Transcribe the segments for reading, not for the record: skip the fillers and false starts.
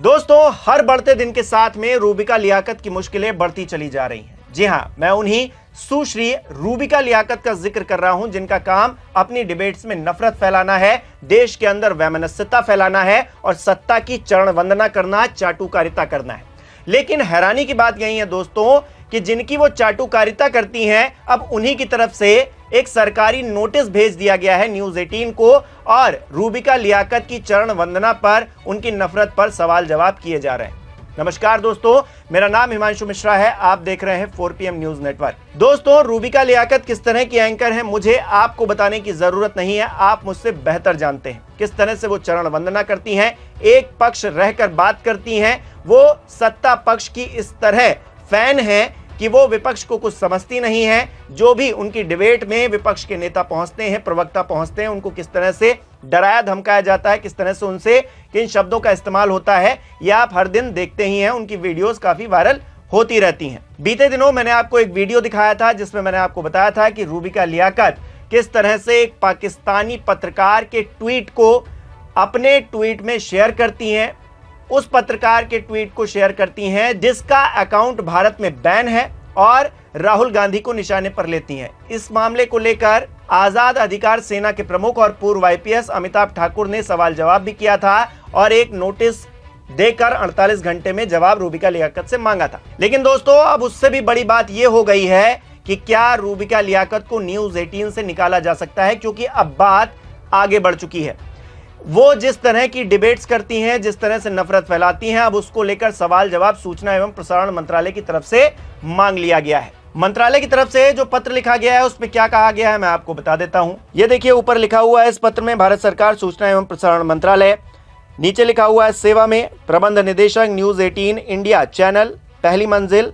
दोस्तों, हर बढ़ते दिन के साथ में रूबिका लियाकत की मुश्किलें बढ़ती चली जा रही हैं। जी हां, मैं उन्हीं सुश्री रूबिका लियाकत का जिक्र कर रहा हूं जिनका काम अपनी डिबेट्स में नफरत फैलाना है, देश के अंदर वैमनस्यता फैलाना है और सत्ता की चरण वंदना करना, चाटुकारिता करना है। लेकिन हैरानी की बात यही है दोस्तों कि जिनकी वो चाटुकारिता करती हैं, अब उन्हीं की तरफ से एक सरकारी नोटिस भेज दिया गया है न्यूज 18 को और रूबिका लियाकत की चरण वंदना पर, उनकी नफरत पर सवाल जवाब किए जा रहे हैं। नमस्कार दोस्तों, मेरा नाम हिमांशु मिश्रा है। आप देख रहे हैं 4PM न्यूज नेटवर्क। दोस्तों, रूबिका लियाकत किस तरह की एंकर है मुझे आपको बताने की जरूरत नहीं है, आप मुझसे बेहतर जानते हैं किस तरह से वो चरण वंदना करती हैं, एक पक्ष रहकर बात करती हैं। वो सत्ता पक्ष की इस तरह फैन है कि वो विपक्ष को कुछ समझती नहीं है। जो भी उनकी डिबेट में विपक्ष के नेता पहुंचते हैं, प्रवक्ता पहुंचते हैं, उनको किस तरह से डराया धमकाया जाता है, किस तरह से उनसे किन शब्दों का इस्तेमाल होता है, ये आप हर दिन देखते ही हैं। उनकी वीडियोस काफी वायरल होती रहती हैं। बीते दिनों मैंने आपको एक वीडियो दिखाया था जिसमें मैंने आपको बताया था कि रूबिका लियाकत किस तरह से एक पाकिस्तानी पत्रकार के ट्वीट को अपने ट्वीट में शेयर करती हैं, उस पत्रकार के ट्वीट को शेयर करती हैं जिसका अकाउंट भारत में बैन है और राहुल गांधी को निशाने पर लेती हैं। इस मामले को लेकर आजाद अधिकार सेना के प्रमुख और पूर्व IPS अमिताभ ठाकुर ने सवाल जवाब भी किया था और एक नोटिस देकर 48 घंटे में जवाब रूबिका लियाकत से मांगा था। लेकिन दोस्तों, अब उससे भी बड़ी बात यह हो गई है कि क्या रूबिका लियाकत को न्यूज 18 से निकाला जा सकता है, क्योंकि अब बात आगे बढ़ चुकी है। वो जिस तरह की डिबेट्स करती हैं, जिस तरह से नफरत फैलाती हैं, अब उसको लेकर सवाल जवाब सूचना एवं प्रसारण मंत्रालय की तरफ से मांग लिया गया है। मंत्रालय की तरफ से जो पत्र लिखा गया है उसमें क्या कहा गया है मैं आपको बता देता हूं। ये देखिए, ऊपर लिखा हुआ है इस पत्र में भारत सरकार सूचना एवं प्रसारण मंत्रालय, नीचे लिखा हुआ है सेवा में प्रबंध निदेशक न्यूज 18 इंडिया चैनल, पहली मंजिल,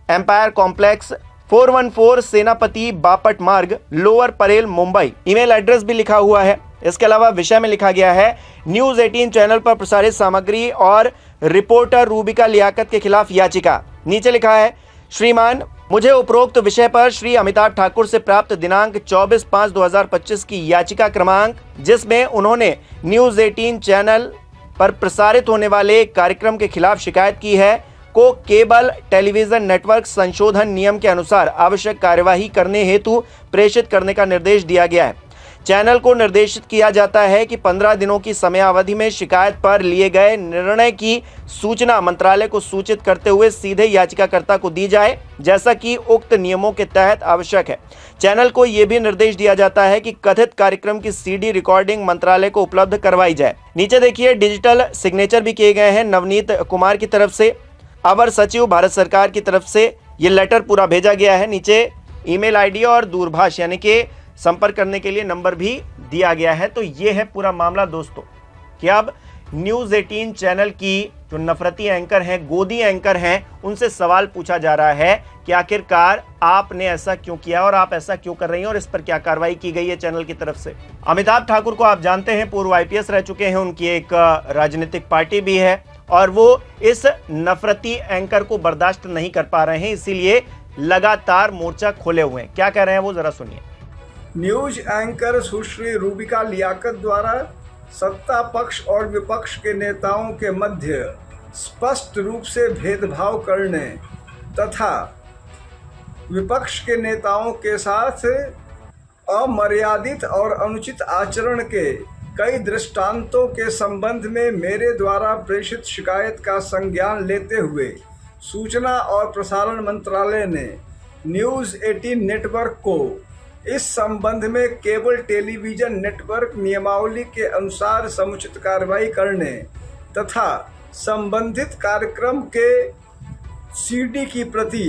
एम्पायर कॉम्प्लेक्स, 414 सेनापति बापट मार्ग, lower Parel, Mumbai. Email address भी लिखा हुआ है। इसके अलावा विषय में लिखा गया है न्यूज 18 चैनल पर प्रसारित सामग्री और रिपोर्टर रूबिका लियाकत के खिलाफ याचिका। नीचे लिखा है, श्रीमान, मुझे उपरोक्त विषय पर श्री अमिताभ ठाकुर से प्राप्त दिनांक 24/5/2025 की याचिका क्रमांक, जिसमें उन्होंने न्यूज 18 चैनल पर प्रसारित होने वाले कार्यक्रम के खिलाफ शिकायत की है, को केबल टेलीविजन नेटवर्क संशोधन नियम के अनुसार आवश्यक कार्यवाही करने हेतु प्रेषित करने का निर्देश दिया गया है। चैनल को निर्देशित किया जाता है कि 15 दिनों की समयावधि में शिकायत पर लिए गए निर्णय की सूचना मंत्रालय को सूचित करते हुए सीधे याचिकाकर्ता को दी जाए, जैसा कि उक्त नियमों के तहत आवश्यक है। चैनल को यह भी निर्देश दिया जाता है कि कथित कार्यक्रम की CD रिकॉर्डिंग मंत्रालय को उपलब्ध करवाई जाए। नीचे देखिए, डिजिटल सिग्नेचर भी किए गए हैं नवनीत कुमार की तरफ से, अवर सचिव भारत सरकार की तरफ से ये लेटर पूरा भेजा गया है। नीचे ईमेल ID और दूरभाष यानी कि संपर्क करने के लिए नंबर भी दिया गया है। तो ये है पूरा मामला दोस्तों कि अब न्यूज 18 चैनल की जो नफरती एंकर हैं, गोदी एंकर हैं, उनसे सवाल पूछा जा रहा है कि आखिरकार आपने ऐसा क्यों किया और आप ऐसा क्यों कर रही हैं और इस पर क्या कार्रवाई की गई है चैनल की तरफ से। अमिताभ ठाकुर को आप जानते हैं, पूर्व IPS रह चुके हैं, उनकी एक राजनीतिक पार्टी भी है और वो इस नफरती एंकर को बर्दाश्त नहीं कर पा रहे हैं, इसीलिए लगातार मोर्चा खोले हुए हैं। क्या कह रहे हैं वो जरा सुनिए। न्यूज एंकर सुश्री रूबिका लियाकत द्वारा सत्ता पक्ष और विपक्ष के नेताओं के मध्य स्पष्ट रूप से भेदभाव करने तथा विपक्ष के नेताओं के साथ अमर्यादित और अनुचित आचरण के कई दृष्टांतों के संबंध में मेरे द्वारा प्रेषित शिकायत का संज्ञान लेते हुए सूचना और प्रसारण मंत्रालय ने न्यूज़ 18 नेटवर्क को इस संबंध में केबल टेलीविजन नेटवर्क नियमावली के अनुसार समुचित कार्रवाई करने तथा संबंधित कार्यक्रम के CD की प्रति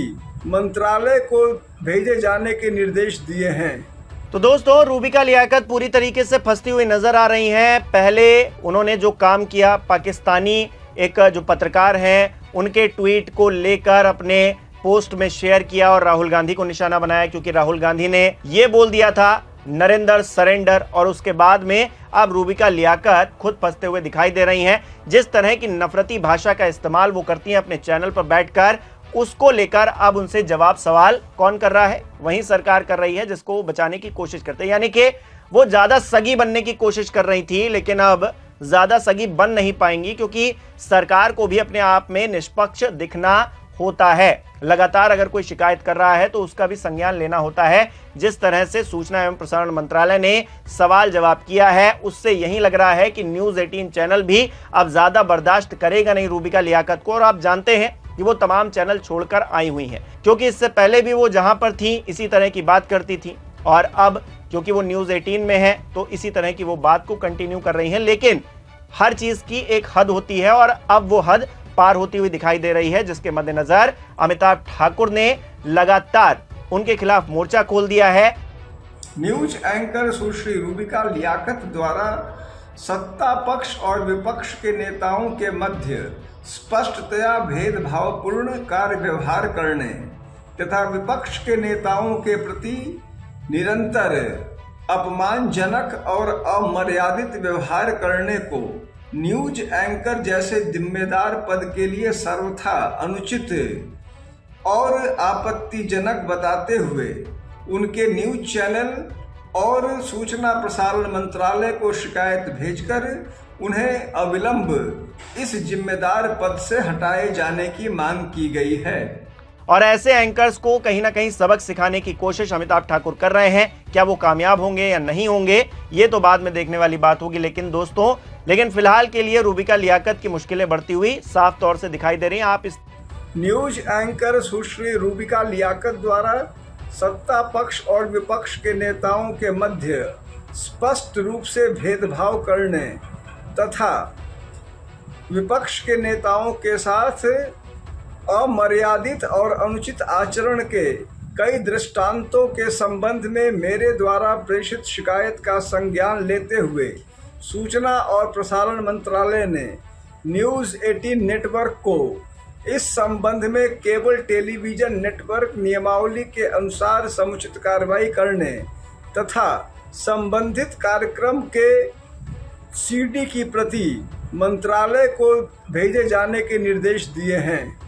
मंत्रालय को भेजे जाने के निर्देश दिए हैं। तो दोस्तों, रूबिका लियाकत पूरी तरीके से फंसती हुई नजर आ रही हैं। पहले उन्होंने जो काम किया, पाकिस्तानी एक जो पत्रकार हैं उनके ट्वीट को लेकर अपने पोस्ट में शेयर किया और राहुल गांधी को निशाना बनाया, क्योंकि राहुल गांधी ने यह बोल दिया था नरेंद्र सरेंडर, और उसके बाद में अब रूबिका लियाकत खुद फंसते हुए दिखाई दे रही हैं। जिस तरह की नफरती भाषा का इस्तेमाल वो करती हैं अपने चैनल पर बैठकर, उसको लेकर अब उनसे जवाब सवाल कौन कर रहा है? वही सरकार कर रही है जिसको वो बचाने की कोशिश करते हैं। यानी कि वो ज्यादा सगी बनने की कोशिश कर रही थी, लेकिन अब ज्यादा सगी बन नहीं पाएंगी, क्योंकि सरकार को भी अपने आप में निष्पक्ष दिखना होता है। लगातार अगर कोई शिकायत कर रहा है तो उसका भी संज्ञान लेना होता है। जिस तरह से सूचना एवं प्रसारण मंत्रालय ने सवाल जवाब किया है, उससे यही लग रहा है कि न्यूज़ 18 चैनल भी अब ज्यादा बर्दाश्त करेगा नहीं रूबिका लियाकत को। और आप जानते हैं कि वो तमाम चैनल छोड़कर आई हुई हैं, क्योंकि इससे पहले भी वो जहां पर थी इसी तरह की बात करती थी, और अब क्योंकि वो न्यूज़ 18 में है तो इसी तरह की वो बात को कंटिन्यू कर रही हैं। लेकिन हर चीज की एक हद होती है और अब वो हद पार होती हुई दिखाई दे रही है, जिसके मद्देनजर अमिताभ ठाकुर ने लगातार उनके खिलाफ मोर्चा खोल दिया है। न्यूज एंकर सुश्री रूबिका लियाकत द्वारा सत्ता पक्ष और विपक्ष के नेताओं के मध्य स्पष्टतया भेदभावपूर्ण कार्य व्यवहार करने तथा विपक्ष के नेताओं के प्रति निरंतर अपमानजनक और अमर्यादित व्यवहार करने को न्यूज एंकर जैसे जिम्मेदार पद के लिए सर्वथा अनुचित और आपत्तिजनक बताते हुए उनके न्यूज चैनल और सूचना प्रसारण मंत्रालय को शिकायत भेजकर उन्हें अविलंब इस जिम्मेदार पद से हटाए जाने की मांग की गई है। और ऐसे एंकर्स को कहीं ना कहीं सबक सिखाने की कोशिश अमिताभ ठाकुर कर रहे हैं। क्या वो कामयाब होंगे या नहीं होंगे, ये तो बाद में देखने वाली बात होगी। लेकिन फिलहाल के लिए रूबिका लियाकत की मुश्किलें बढ़ती हुई साफ तौर से दिखाई दे रही हैं। आप इस न्यूज एंकर सुश्री रूबिका लियाकत द्वारा सत्ता पक्ष और विपक्ष के नेताओं के मध्य स्पष्ट रूप से भेदभाव करने तथा विपक्ष के नेताओं के साथ अमर्यादित और अनुचित आचरण के कई दृष्टांतों के संबंध में मेरे द्वारा प्रेषित शिकायत का संज्ञान लेते हुए सूचना और प्रसारण मंत्रालय ने न्यूज़ 18 नेटवर्क को इस संबंध में केबल टेलीविजन नेटवर्क नियमावली के अनुसार समुचित कार्रवाई करने तथा संबंधित कार्यक्रम के सीडी की प्रति मंत्रालय को भेजे जाने के निर्देश दिए हैं।